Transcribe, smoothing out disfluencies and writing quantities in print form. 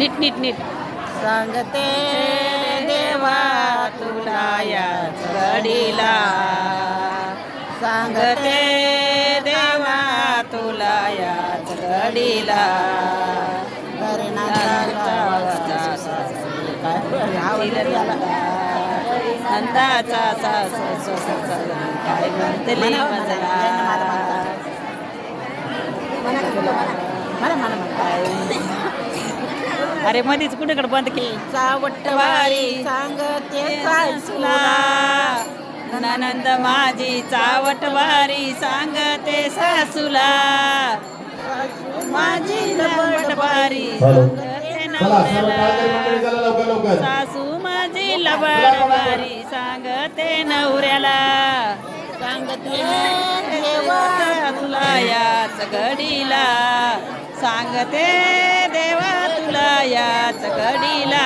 नीट नीट नीट. सांगते देवा तुला या घडीला, सांगते देवा तुला या घडीला. नंदाचा काय म्हणतले अरे मधीच कुठेकडे बंद केली. चावटवारी सांगते सासूला, ननंद माझी चावटवारी सांगते सासूला, माझी लबडवारी सांगते नवऱ्याला, सासू माझी लबडवारी सांगते नवऱ्याला. सांगते देवा तुला याच घडीला, सांगते देवा तुला याच घडीला.